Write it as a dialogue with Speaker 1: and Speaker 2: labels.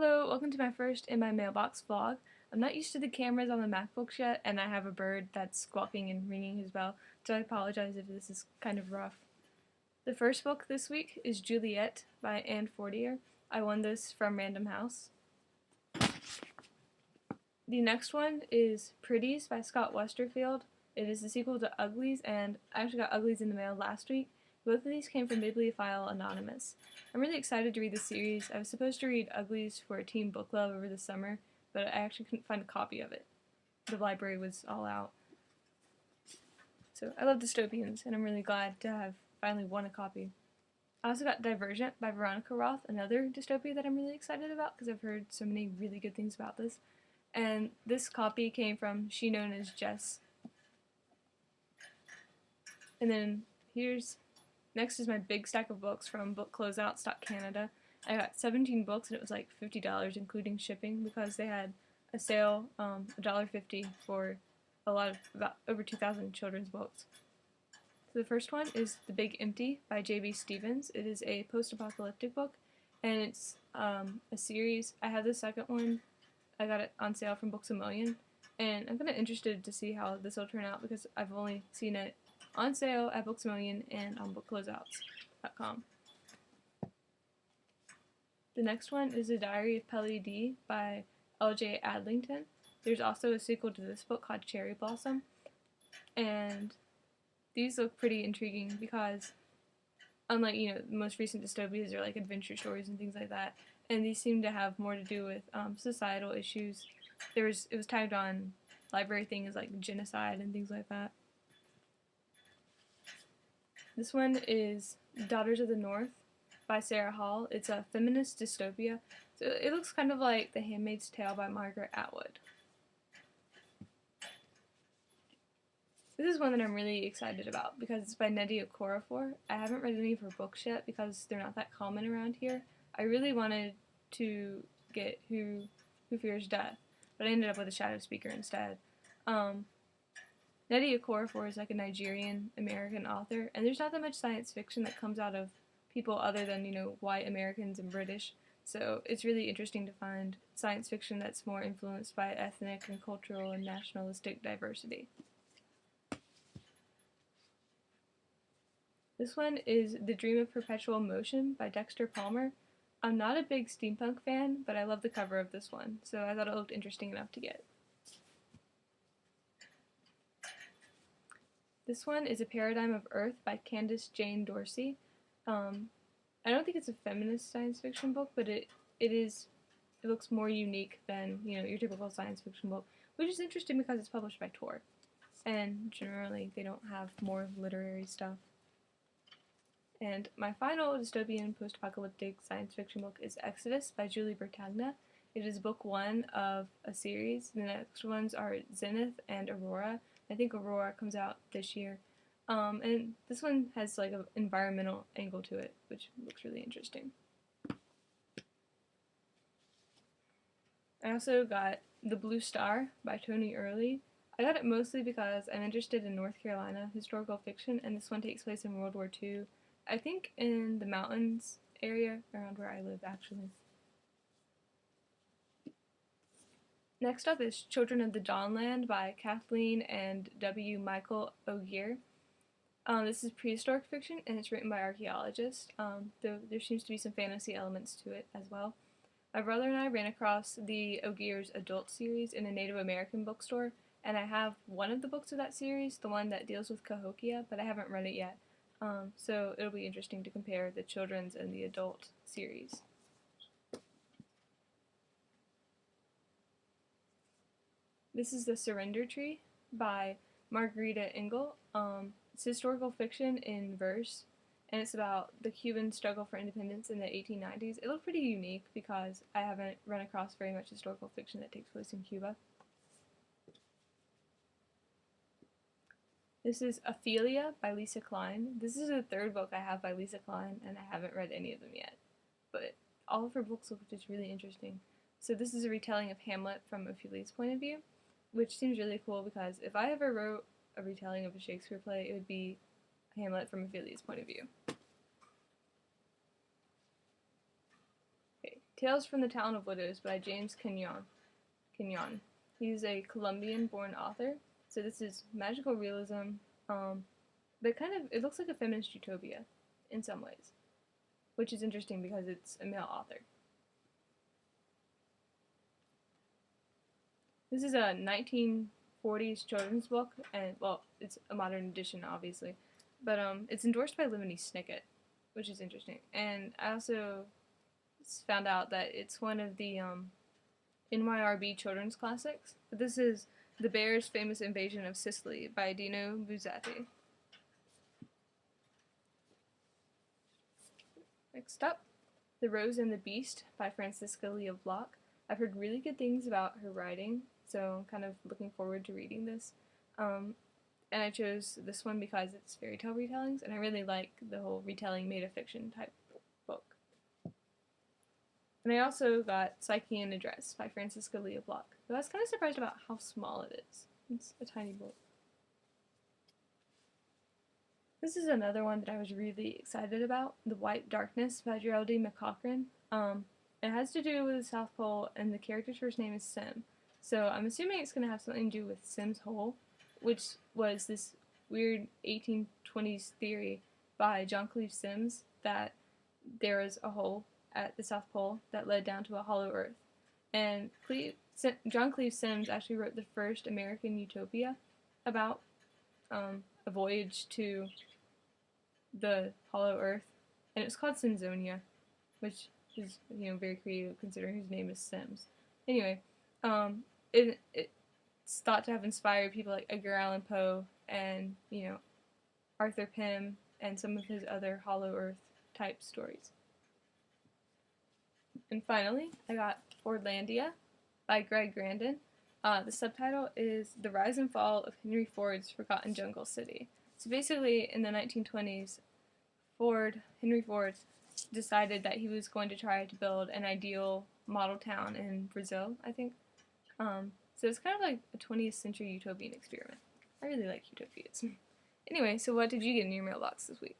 Speaker 1: Hello, welcome to my first In My Mailbox vlog. I'm not used to the cameras on the MacBooks yet, and I have a bird that's squawking and ringing his bell, so I apologize if this is kind of rough. The first book this week is Juliet by Anne Fortier. I won this from Random House. The next one is Pretties by Scott Westerfield. It is the sequel to Uglies, and I actually got Uglies in the mail last week. Both of these came from Bibliophile Anonymous. I'm really excited to read the series. I was supposed to read Uglies for a team book club over the summer, but I actually couldn't find a copy of it. The library was all out. So I love dystopians, and I'm really glad to have finally won a copy. I also got Divergent by Veronica Roth, another dystopia that I'm really excited about because I've heard so many really good things about this. And this copy came from She Known as Jess. And then next is my big stack of books from Book Closeout Canada. I got 17 books and it was like $50 including shipping because they had a sale, $1.50 for about over 2,000 children's books. So the first one is The Big Empty by J.B. Stevens. It is a post-apocalyptic book and it's a series. I have the second one. I got it on sale from Books A Million, and I'm kind of interested to see how this will turn out because I've only seen it on sale at Books A Million and on bookcloseouts.com. The next one is The Diary of Pelly D by L.J. Adlington. There's also a sequel to this book called Cherry Blossom, and these look pretty intriguing because unlike, the most recent dystopias are like adventure stories and things like that, and these seem to have more to do with societal issues. It was tagged on library things like genocide and things like that. This one is Daughters of the North by Sarah Hall. It's a feminist dystopia. So it looks kind of like The Handmaid's Tale by Margaret Atwood. This is one that I'm really excited about because it's by Nnedi Okorafor. I haven't read any of her books yet because they're not that common around here. I really wanted to get Who Fears Death, but I ended up with A Shadow Speaker instead. Nnedi Okorafor is like a Nigerian American author, and there's not that much science fiction that comes out of people other than, white Americans and British. So it's really interesting to find science fiction that's more influenced by ethnic and cultural and nationalistic diversity. This one is The Dream of Perpetual Motion by Dexter Palmer. I'm not a big steampunk fan, but I love the cover of this one, so I thought it looked interesting enough to get. This one is A Paradigm of Earth by Candace Jane Dorsey. I don't think it's a feminist science fiction book, but it looks more unique than, your typical science fiction book, which is interesting because it's published by Tor, and generally they don't have more literary stuff. And my final dystopian post-apocalyptic science fiction book is Exodus by Julie Bertagna. It is book one of a series. The next ones are Zenith and Aurora. I think Aurora comes out this year. And this one has like an environmental angle to it, which looks really interesting. I also got The Blue Star by Tony Early. I got it mostly because I'm interested in North Carolina historical fiction, and this one takes place in World War II. I think in the mountains area around where I live, actually. Next up is Children of the Dawnland by Kathleen and W. Michael Ogier. This is prehistoric fiction, and it's written by archaeologists, though there seems to be some fantasy elements to it as well. My brother and I ran across the Ogier's adult series in a Native American bookstore, and I have one of the books of that series, the one that deals with Cahokia, but I haven't read it yet. So it'll be interesting to compare the children's and the adult series. This is The Surrender Tree by Margarita Engel. It's historical fiction in verse, and it's about the Cuban struggle for independence in the 1890s. It looked pretty unique because I haven't run across very much historical fiction that takes place in Cuba. This is Ophelia by Lisa Klein. This is the third book I have by Lisa Klein, and I haven't read any of them yet. But all of her books look just really interesting. So this is a retelling of Hamlet from Ophelia's point of view, which seems really cool because if I ever wrote a retelling of a Shakespeare play, it would be Hamlet from Ophelia's point of view. Okay, Tales from the Town of Widows by James Kenyon. He's a Colombian-born author, so this is magical realism, but it looks like a feminist utopia in some ways, which is interesting because it's a male author. This is a 1940s children's book, and well, it's a modern edition, obviously, but it's endorsed by Lemony Snicket, which is interesting. And I also found out that it's one of the NYRB children's classics. But this is The Bear's Famous Invasion of Sicily by Dino Buzzati. Next up, The Rose and the Beast by Francisca Lia Block. I've heard really good things about her writing, so I'm kind of looking forward to reading this. And I chose this one because it's fairy tale retellings, and I really like the whole retelling made of fiction type book. And I also got Psyche in a Dress by Francisca Lia Block, but I was kind of surprised about how small it is. It's a tiny book. This is another one that I was really excited about, The White Darkness by Geraldine McCaughrean. It has to do with the South Pole, and the character's first name is Sim. So I'm assuming it's going to have something to do with Sim's Hole, which was this weird 1820s theory by John Cleave Sims that there was a hole at the South Pole that led down to a hollow earth. And John Cleave Sims actually wrote the first American utopia about a voyage to the hollow earth, and it's called Simsonia, which is, very creative considering his name is Sims. Anyway, it's thought to have inspired people like Edgar Allan Poe and, Arthur Pym and some of his other Hollow Earth type stories. And finally, I got Fordlandia by Greg Grandin. The subtitle is The Rise and Fall of Henry Ford's Forgotten Jungle City. So basically, in the 1920s, Henry Ford decided that he was going to try to build an ideal model town in Brazil, I think. So it's kind of like a 20th century utopian experiment. I really like utopias. Anyway, so what did you get in your mailbox this week?